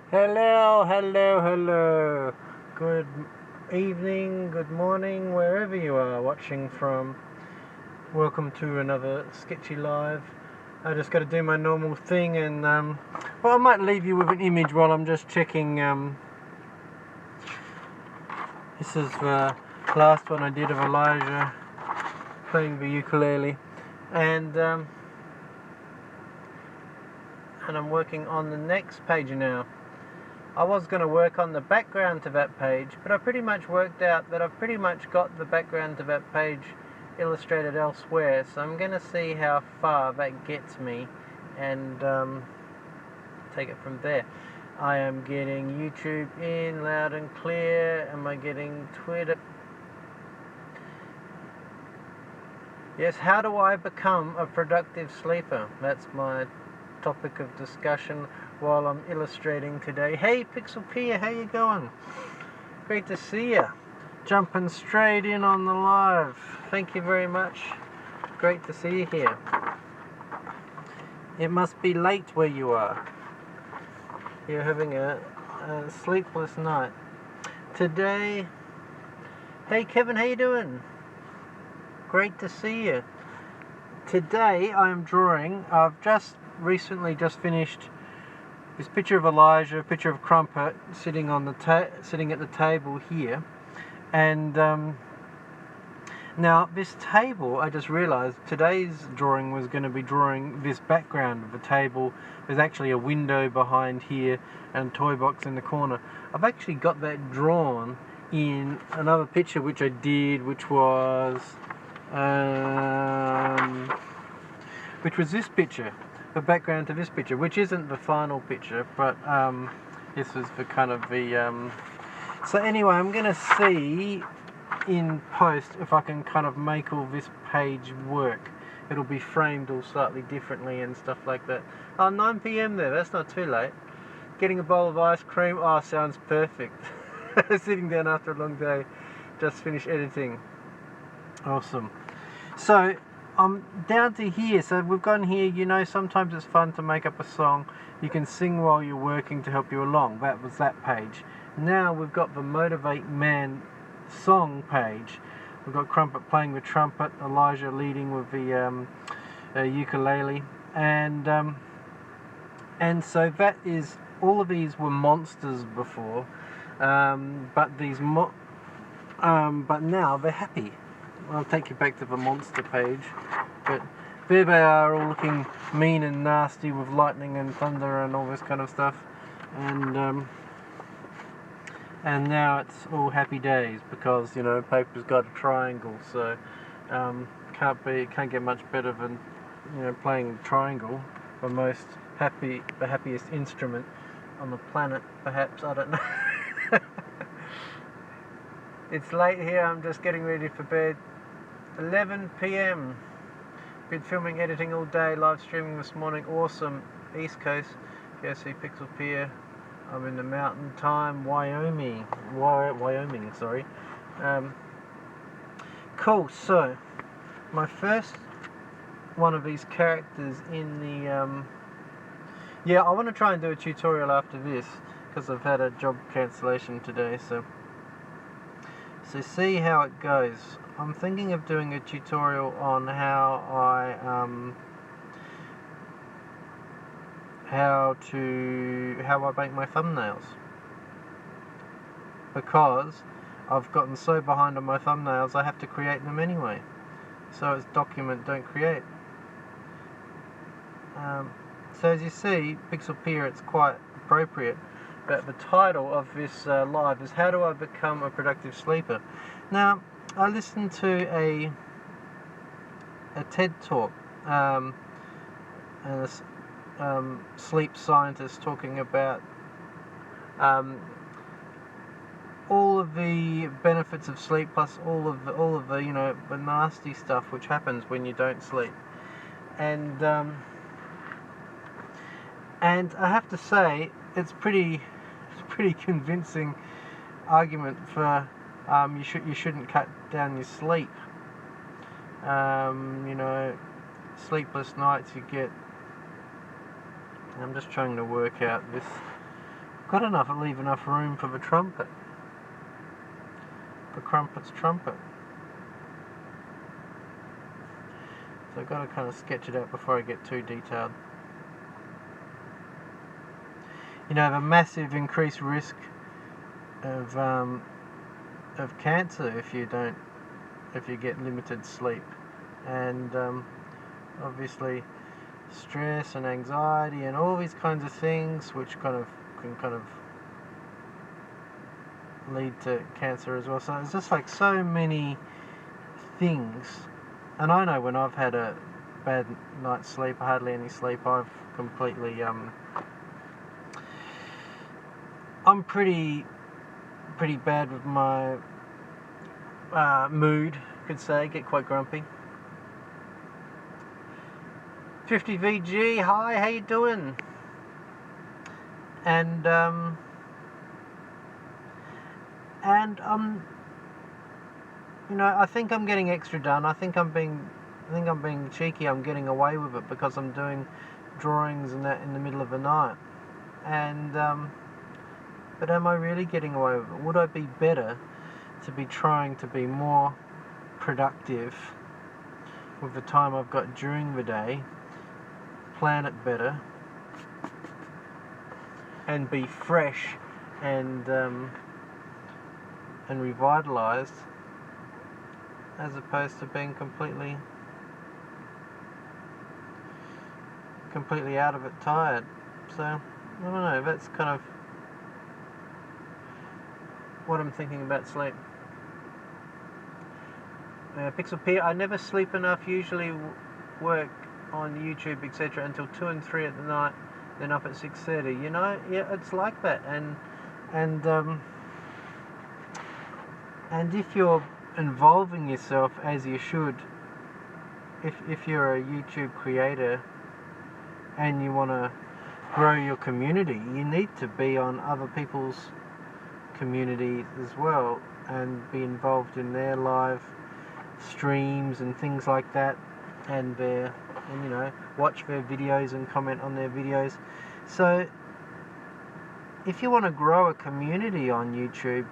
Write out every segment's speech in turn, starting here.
Hello, hello, hello. Good evening, good morning, wherever you are watching from. Welcome to another Sketchy Live. I just got to do my normal thing and, well, I might leave you with an image while I'm just checking. This is the last one I did of Elijah playing the ukulele. And I'm working on the next page now. I was going to work on the background to that page, but I pretty much worked out that I've pretty much got the background to that page illustrated elsewhere, so I'm going to see how far that gets me and take it from there. I am getting YouTube in loud and clear. Am I getting Twitter? Yes, how do I become a productive sleeper? That's my topic of discussion while I'm illustrating today. Hey Pixel Pia, how you going? Great to see you. Jumping straight in on the live. Thank you very much. Great to see you here. It must be late where you are. You're having a sleepless night. Today, hey Kevin, how you doing? Great to see you. Today I am drawing. I've recently finished this picture of Elijah, a picture of Crumpet sitting on the sitting at the table here, and now this table, I just realised today's drawing was going to be drawing this background of the table. There's actually a window behind here and a toy box in the corner. I've actually got that drawn in another picture which I did, which was this picture, the background to this picture, which isn't the final picture, but this is the kind of the so anyway, I'm gonna see in post if I can kind of make all this page work. It'll be framed all slightly differently and stuff like that. Oh, 9 p.m. there, that's not too late. Getting a bowl of ice cream, oh, sounds perfect. Sitting down after a long day, just finished editing. Awesome. So I'm down to here. So we've gone here. You know, sometimes it's fun to make up a song. You can sing while you're working to help you along. That was that page. Now we've got the Motivate Man song page. We've got Crumpet playing the trumpet, Elijah leading with the ukulele, and so that is, all of these were monsters before, but now they're happy. I'll take you back to the monster page, but there they are, all looking mean and nasty with lightning and thunder and all this kind of stuff, and now it's all happy days because, you know, paper's got a triangle, so can't get much better than, you know, playing triangle, the happiest instrument on the planet, perhaps, I don't know. It's late here, I'm just getting ready for bed. 11 p.m. Been filming, editing all day, live streaming this morning. Awesome. East Coast. Go see Pixel Pier. I'm in the mountain time, Wyoming, sorry. Cool, so my first one of these characters in the I want to try and do a tutorial after this because I've had a job cancellation today, so see how it goes. I'm thinking of doing a tutorial on how I make my thumbnails, because I've gotten so behind on my thumbnails I have to create them anyway. So it's document, don't create. So as you see, Pixel Pier, it's quite appropriate. But the title of this live is How Do I Become a Productive Sleeper? Now, I listened to a TED talk, and a sleep scientist talking about all of the benefits of sleep, plus all of the you know, the nasty stuff which happens when you don't sleep, and I have to say it's pretty convincing argument for you shouldn't cut down your sleep. You know, sleepless nights you get. I'm just trying to work out this got enough, leave enough room for the trumpet. For Crumpet's trumpet. So I've got to kind of sketch it out before I get too detailed. You know, the massive increased risk of cancer if you get limited sleep, and obviously stress and anxiety and all these kinds of things which can kind of lead to cancer as well. So it's just like so many things. And I know when I've had a bad night's sleep, hardly any sleep, I've completely I'm pretty bad with my mood, you could say, get quite grumpy. 50 VG, hi, how you doing? And you know, I think I'm getting extra done. I think I'm being cheeky. I'm getting away with it because I'm doing drawings and that in the middle of the night. And but am I really getting away with it? Would I be better to be trying to be more productive with the time I've got during the day, plan it better, and be fresh and revitalized, as opposed to being completely out of it, tired? So I don't know, that's kind of what I'm thinking about sleep. Pixel P, I never sleep enough, usually work on YouTube etc. until 2 and 3 at the night, then up at 6:30. You know, yeah, it's like that. And if you're involving yourself as you should, if you're a YouTube creator and you want to grow your community, you need to be on other people's community as well and be involved in their live streams and things like that, and you know, watch their videos and comment on their videos. So if you want to grow a community on YouTube,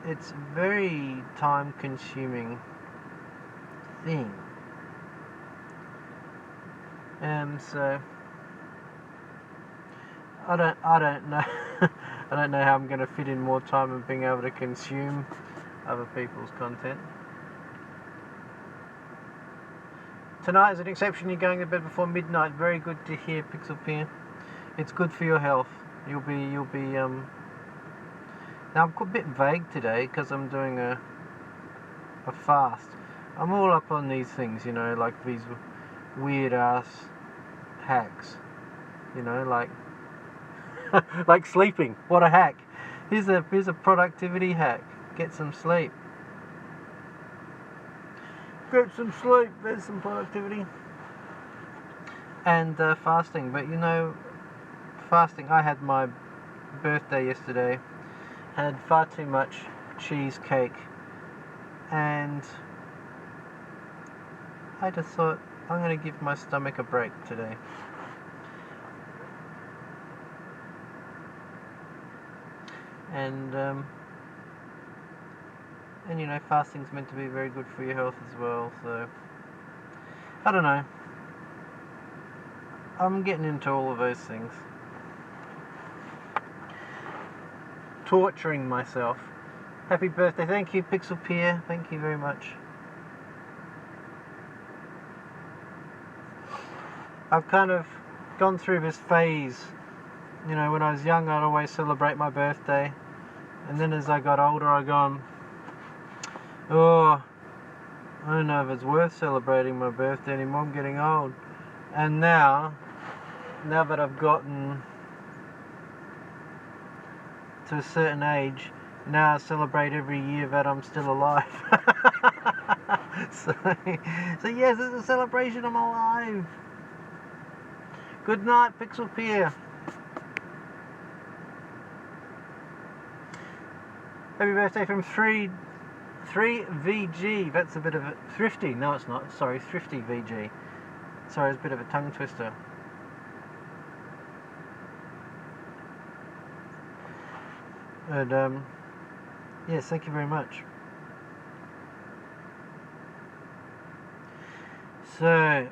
it's a very time consuming thing. So I don't know I don't know how I'm going to fit in more time of being able to consume other people's content. Tonight is an exception, you're going to bed before midnight. Very good to hear, Pixel Peer. It's good for your health. You'll be now I'm a bit vague today because I'm doing a fast. I'm all up on these things, you know, like these weird ass hacks, you know, like like sleeping. What a hack. Here's a productivity hack. Get some sleep. Get some sleep. There's some productivity. And fasting. But you know, fasting, I had my birthday yesterday. Had far too much cheesecake. And I just thought, I'm going to give my stomach a break today. And you know, fasting's meant to be very good for your health as well, so I don't know. I'm getting into all of those things. Torturing myself. Happy birthday. Thank you, Pixel Pierre. Thank you very much. I've kind of gone through this phase. You know, when I was young, I'd always celebrate my birthday. And then as I got older, I gone, oh, I don't know if it's worth celebrating my birthday anymore. I'm getting old. And now that I've gotten to a certain age, now I celebrate every year that I'm still alive. so yes, it's a celebration, I'm alive. Good night, Pixel Pierre. Happy birthday from 3VG. That's a bit of a thrifty. No, it's not. Sorry, Thrifty VG. Sorry, it's a bit of a tongue twister. And yes, thank you very much. So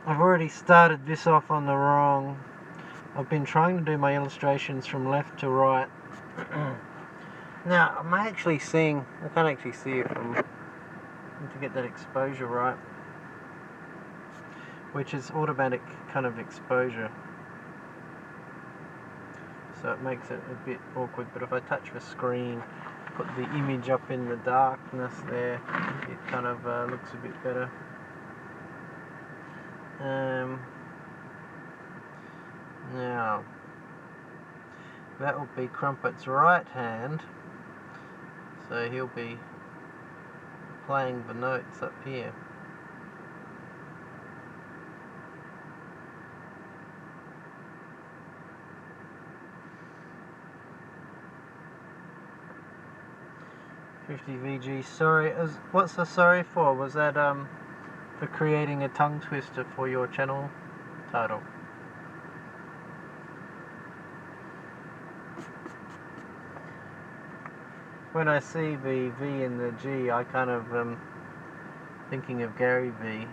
I've already started this off on the wrong. I've been trying to do my illustrations from left to right. Now I'm actually seeing, I can't actually see it from, to get that exposure right, which is automatic kind of exposure, so it makes it a bit awkward. But if I touch the screen, put the image up in the darkness there, it kind of looks a bit better. Now that will be Crumpet's right hand, so he'll be playing the notes up here. $50 VG, sorry. What's the sorry for? Was that for creating a tongue twister for your channel title? When I see the V and the G, I kind of thinking of Gary V.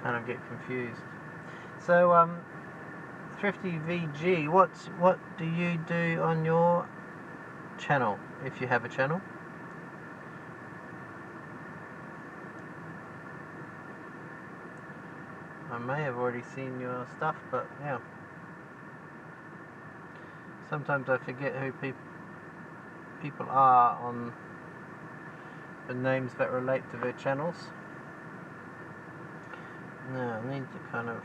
Kind of get confused. So Thrifty VG, what do you do on your channel, if you have a channel? I may have already seen your stuff, but yeah. Sometimes I forget who people are on the names that relate to their channels. Now I need to kind of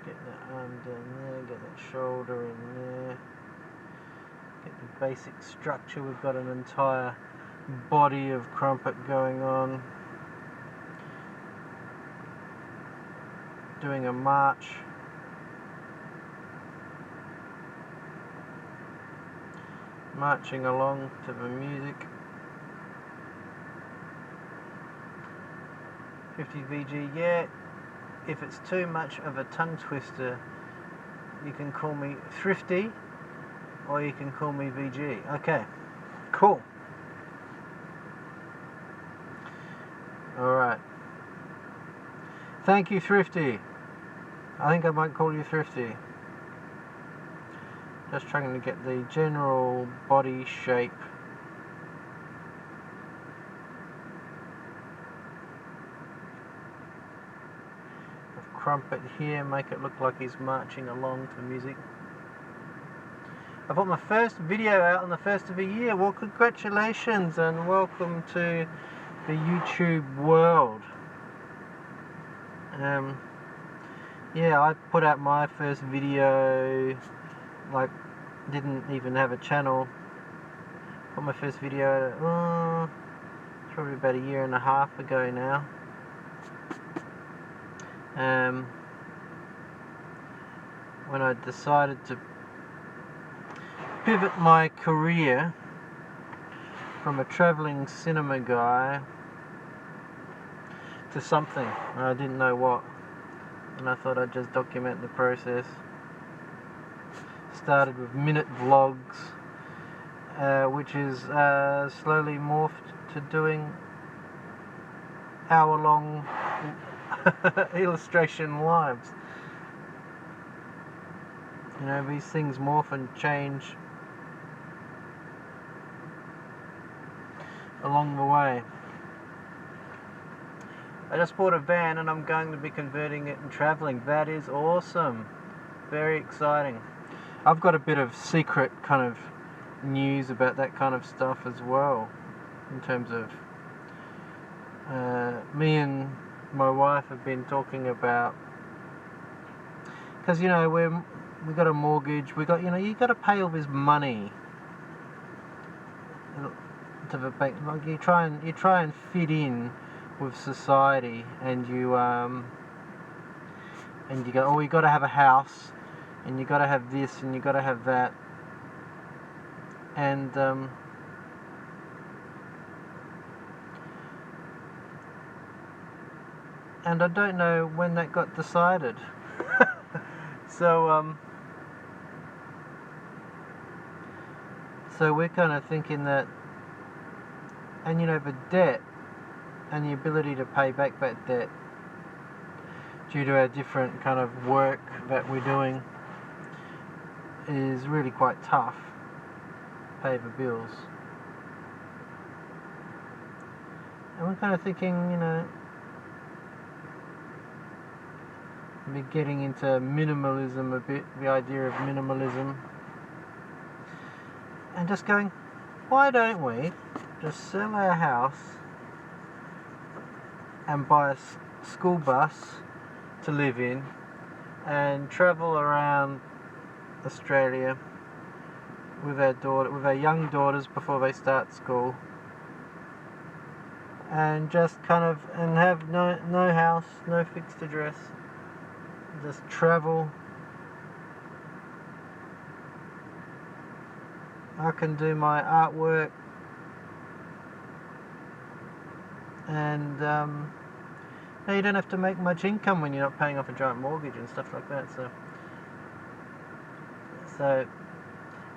get that arm down there, get that shoulder in there, get the basic structure. We've got an entire body of Crumpet going on, doing a march. Marching along to the music. 50 VG, yeah. If it's too much of a tongue twister, you can call me Thrifty, or you can call me VG. Okay, cool. Alright. Thank you, Thrifty. I think I might call you Thrifty. Just trying to get the general body shape. Of Crumpet here, make it look like he's marching along to music. I put my first video out on the 1st of the year. Well, congratulations and welcome to the YouTube world. Yeah, I put out my first video, like, didn't even have a channel. Put my first video probably about 1.5 years ago now. When I decided to pivot my career from a travelling cinema guy to something, I didn't know what, and I thought I'd just document the process. Started with minute vlogs, which is slowly morphed to doing hour-long illustration lives. You know, these things morph and change along the way. I just bought a van and I'm going to be converting it and travelling. That is awesome. Very exciting. I've got a bit of secret kind of news about that kind of stuff as well, in terms of me and my wife have been talking about, because you know we got a mortgage, we got, you know, you got to pay all this money to the bank. Like you try and fit in with society, and you go, oh, you got to have a house, and you got to have this, and you got to have that, and I don't know when that got decided. So so we're kind of thinking that, and you know, the debt and the ability to pay back that debt due to our different kind of work that we're doing is really quite tough. Pay the bills. And we're kind of thinking, you know, we're getting into minimalism a bit, the idea of minimalism, and just going, why don't we just sell our house and buy a school bus to live in and travel around Australia with our young daughters before they start school, and just kind of have no house, no fixed address, just travel. I can do my artwork, and you don't have to make much income when you're not paying off a giant mortgage and stuff like that. So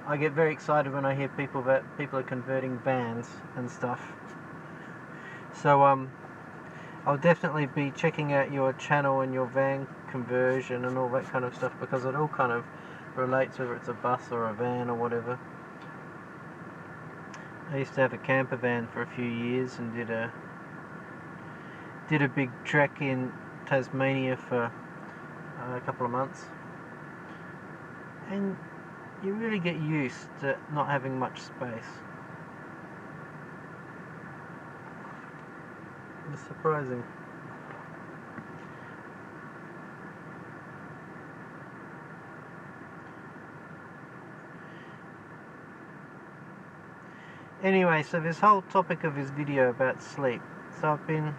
I get very excited when I hear people are converting vans and stuff. So I'll definitely be checking out your channel and your van conversion and all that kind of stuff, because it all kind of relates, whether it's a bus or a van or whatever. I used to have a camper van for a few years and did a big trek in Tasmania for a couple of months, and you really get used to not having much space. It's surprising. Anyway, so this whole topic of this video about sleep. So I've been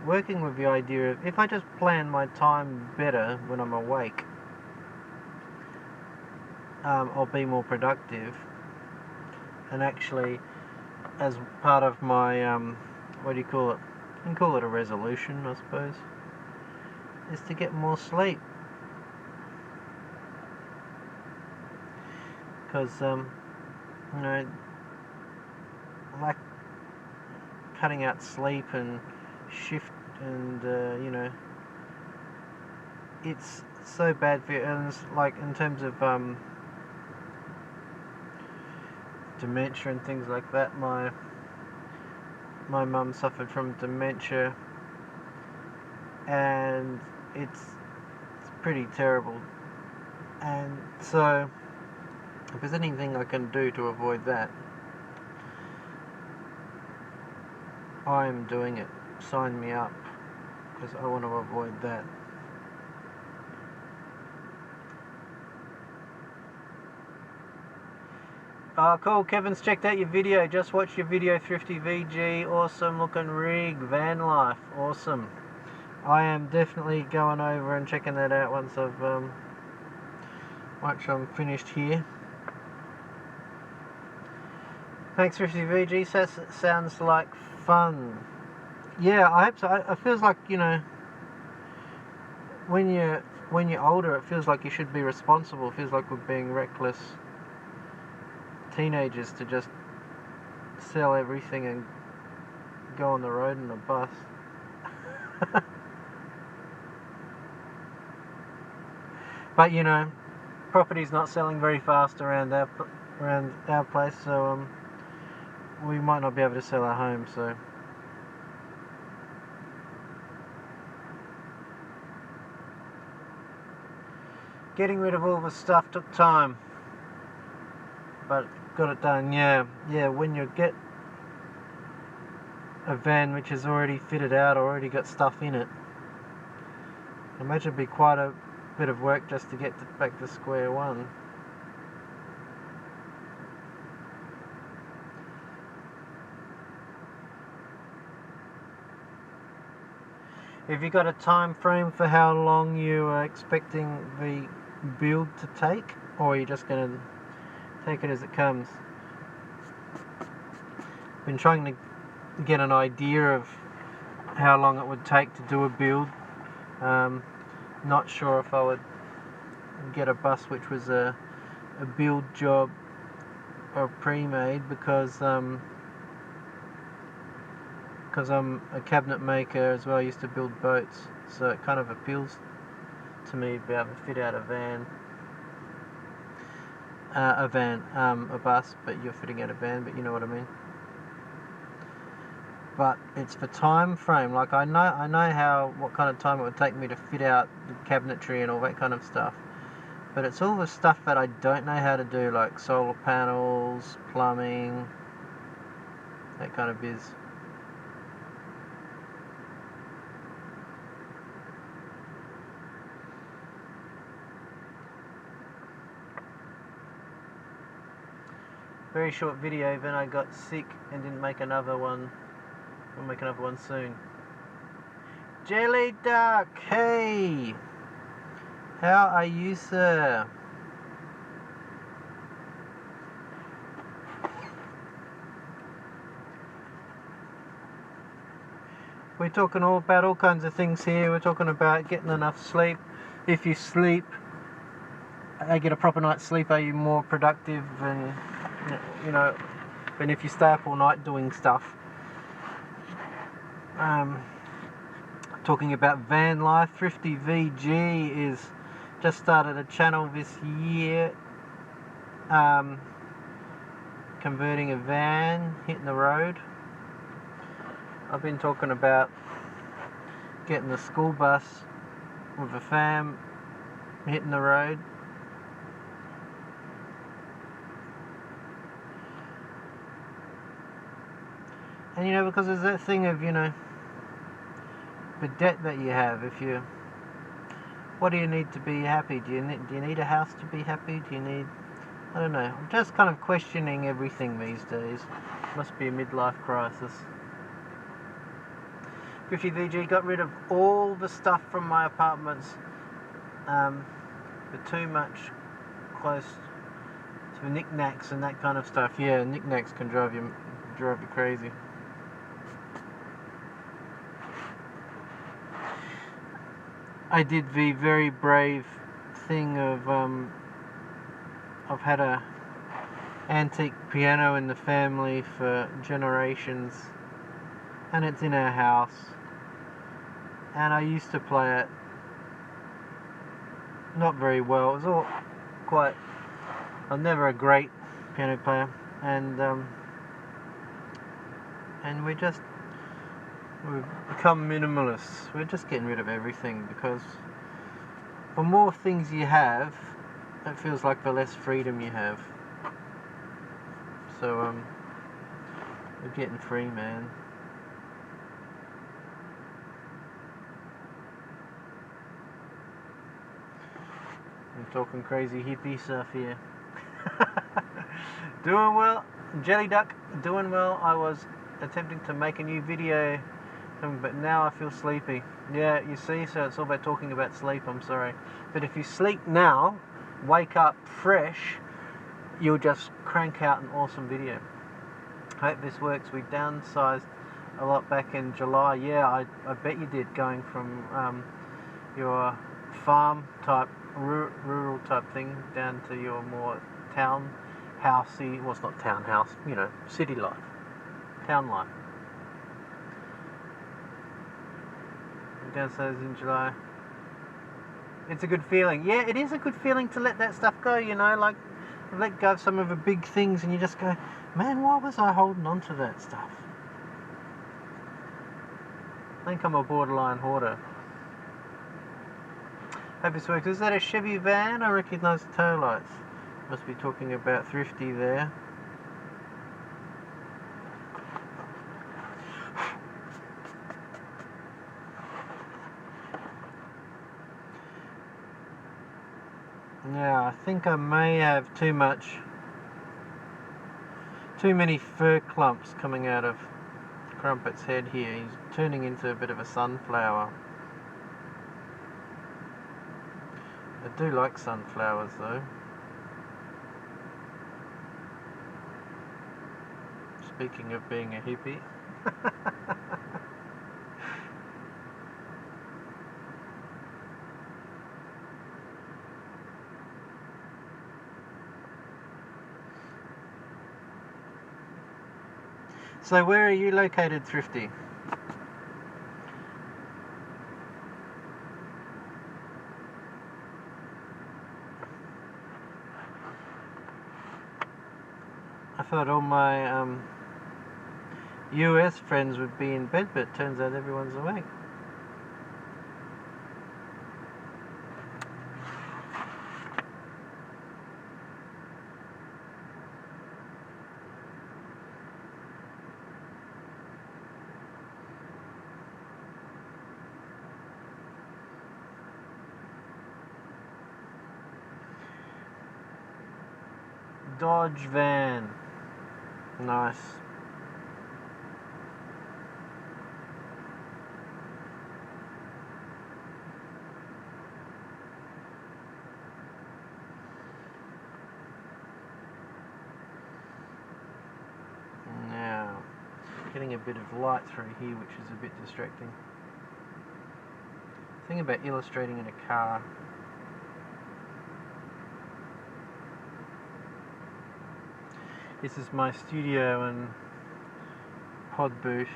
working with the idea of, if I just plan my time better when I'm awake, I'll be more productive. And actually, as part of my, what do you call it? You can call it a resolution, I suppose, is to get more sleep. Because, you know, I like cutting out sleep and shift, and you know, it's so bad for you. And it's like, in terms of dementia and things like that, my mum suffered from dementia, and it's pretty terrible. And so if there's anything I can do to avoid that, I'm doing it. Sign me up, because I want to avoid that. Oh, cool. Kevin's checked out your video. Just watched your video, Thrifty VG. Awesome looking rig. Van life. Awesome. I am definitely going over and checking that out once I'm finished here. Thanks, Thrifty VG. Sounds like fun. Yeah, I hope so. It feels like, you know, when you're older, it feels like you should be responsible. It feels like we're being reckless teenagers to just sell everything and go on the road in a bus. But you know, property's not selling very fast around our place, so we might not be able to sell our home. So getting rid of all the stuff took time, but got it done. Yeah, when you get a van which is already fitted out, or already got stuff in it, I imagine it'd be quite a bit of work just to get back to square one. Have you got a time frame for how long you are expecting the build to take, or are you just going to take it as it comes? Been trying to get an idea of how long it would take to do a build. not sure if I would get a bus which was a build job or pre-made, because I'm a cabinet maker as well. I used to build boats, so it kind of appeals to me to be able to fit out a bus, but you're fitting out a van, but you know what I mean. But it's for time frame. Like I know what kind of time it would take me to fit out the cabinetry and all that kind of stuff. But it's all the stuff that I don't know how to do, like solar panels, plumbing, that kind of biz. Very short video, then I got sick and didn't make another one. I'll make another one soon. Jelly Duck, hey! How are you, sir? We're talking all about all kinds of things here. We're talking about getting enough sleep. If you sleep, get a proper night's sleep, are you more productive and, you know, than if you stay up all night doing stuff? Talking about van life, Thrifty VG is just started a channel this year, converting a van, hitting the road. I've been talking about getting the school bus with a fam, hitting the road. And you know, because there's that thing of, you know, the debt that you have. What do you need to be happy? Do you need a house to be happy? Do you need, I don't know. I'm just kind of questioning everything these days. Must be a midlife crisis. 50VG got rid of all the stuff from my apartments. But too much close to knickknacks and that kind of stuff. Yeah, knickknacks can drive you crazy. I did the very brave thing of I've had a antique piano in the family for generations, and it's in our house, and I used to play it not very well. It was all quite, I'm never a great piano player, and we've become minimalists. We're just getting rid of everything, because the more things you have, it feels like the less freedom you have. So we're getting free, man. I'm talking crazy hippie stuff here. Doing well, Jelly Duck, doing well. I was attempting to make a new video, but now I feel sleepy. Yeah, you see, so it's all about talking about sleep, I'm sorry. But if you sleep now, wake up fresh, you'll just crank out an awesome video. Hope this works. We downsized a lot back in July. Yeah, I bet you did, going from your farm type, rural type thing, down to your more townhousey, well, it's not townhouse, you know, city life, town life. Downsized in July. It's a good feeling. Yeah, it is a good feeling to let that stuff go, you know, like let go of some of the big things and you just go, man, why was I holding on to that stuff? I think I'm a borderline hoarder. Hope this works. Is that a Chevy van? I recognise the tail lights. Must be talking about Thrifty there. Now, I think I may have too many fur clumps coming out of Crumpet's head here. He's turning into a bit of a sunflower. I do like sunflowers though. Speaking of being a hippie. So where are you located, Thrifty? I thought all my US friends would be in bed, but it turns out everyone's awake. Dodge van. Nice. Now, getting a bit of light through here, which is a bit distracting. Thing about illustrating in a car. This is my studio and pod booth,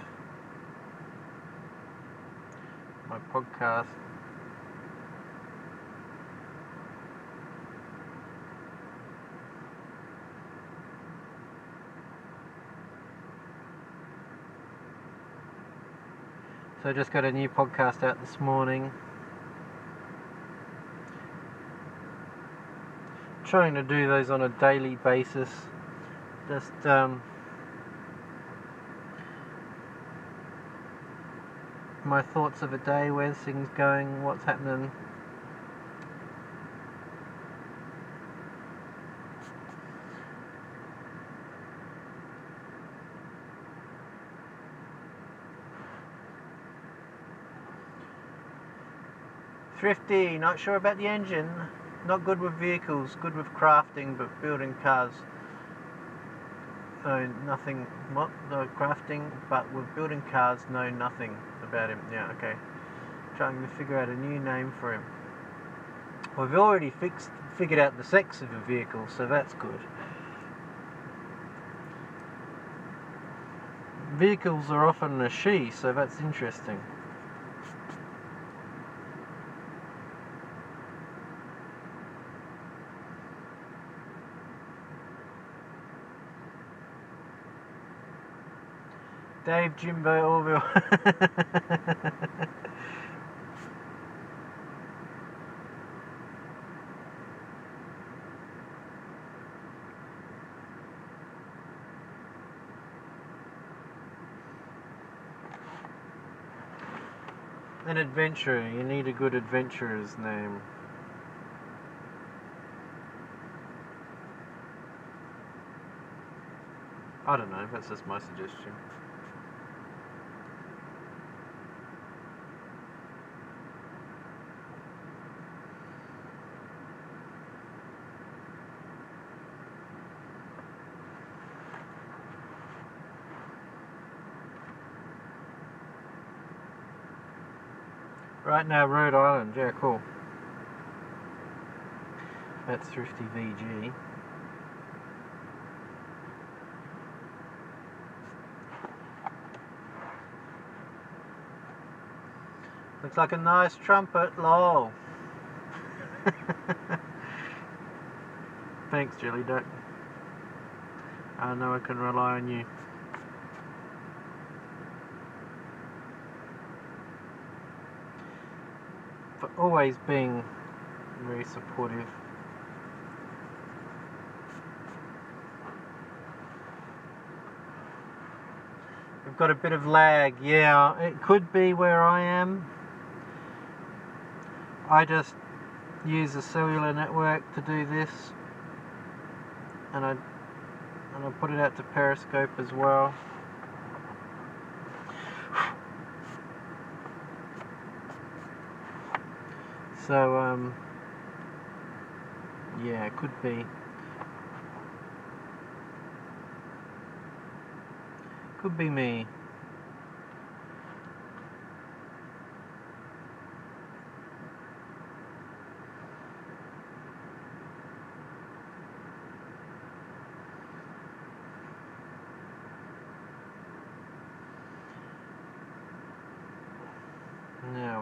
my podcast. So I just got a new podcast out this morning. Trying to do those on a daily basis. Just my thoughts of a day, where's things going, what's happening. Thrifty, not sure about the engine. Not good with vehicles, good with crafting, but building cars. So nothing, what, no crafting, but with building cars, know nothing about him. Yeah, okay. Trying to figure out a new name for him. We've already figured out the sex of a vehicle, so that's good. Vehicles are often a she, so that's interesting. Dave, Jimbo, Orville. An adventurer. You need a good adventurer's name. I don't know, that's just my suggestion. Right now, Rhode Island. Yeah, cool. That's Thrifty VG. Looks like a nice trumpet, lol. Thanks, Jelly Duck. I know I can rely on you. For always being very supportive. We've got a bit of lag, yeah, it could be where I am. I just use a cellular network to do this, and I put it out to Periscope as well. So yeah, it could be me.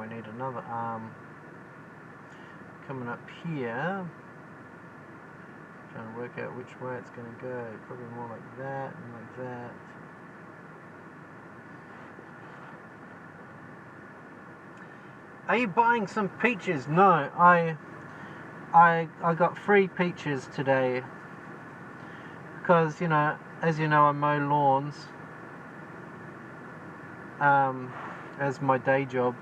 we need another arm coming up here. Trying to work out which way it's going to go. Probably more like that and like that. Are you buying some peaches? No, I got free peaches today because, you know, as you know, I mow lawns as my day job,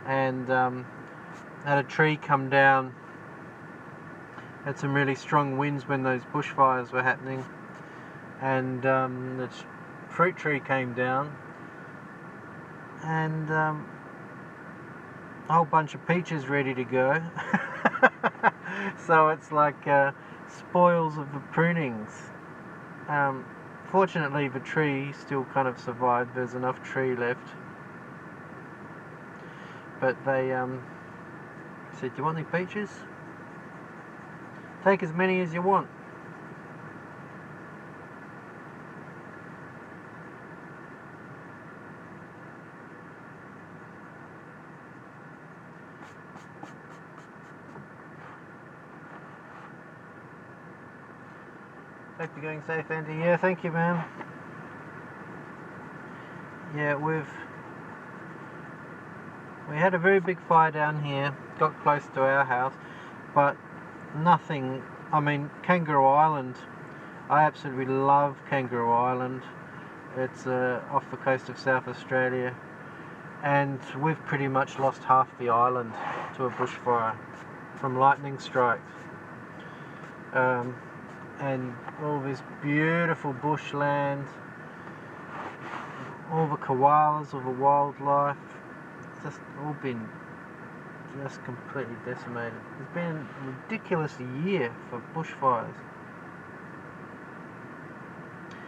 and had a tree come down. Had some really strong winds when those bushfires were happening, and the fruit tree came down, and a whole bunch of peaches ready to go. So it's like spoils of the prunings. Fortunately the tree still kind of survived, there's enough tree left. But they said, do you want any peaches? Take as many as you want. Hope you're going safe, Andy. Yeah, thank you, ma'am. Yeah, we had a very big fire down here, got close to our house, but nothing. I mean, Kangaroo Island, I absolutely love Kangaroo Island. It's off the coast of South Australia, and we've pretty much lost half the island to a bushfire from lightning strikes. And all this beautiful bushland, all the koalas, all the wildlife, it's just all been just completely decimated. It's been a ridiculous year for bushfires.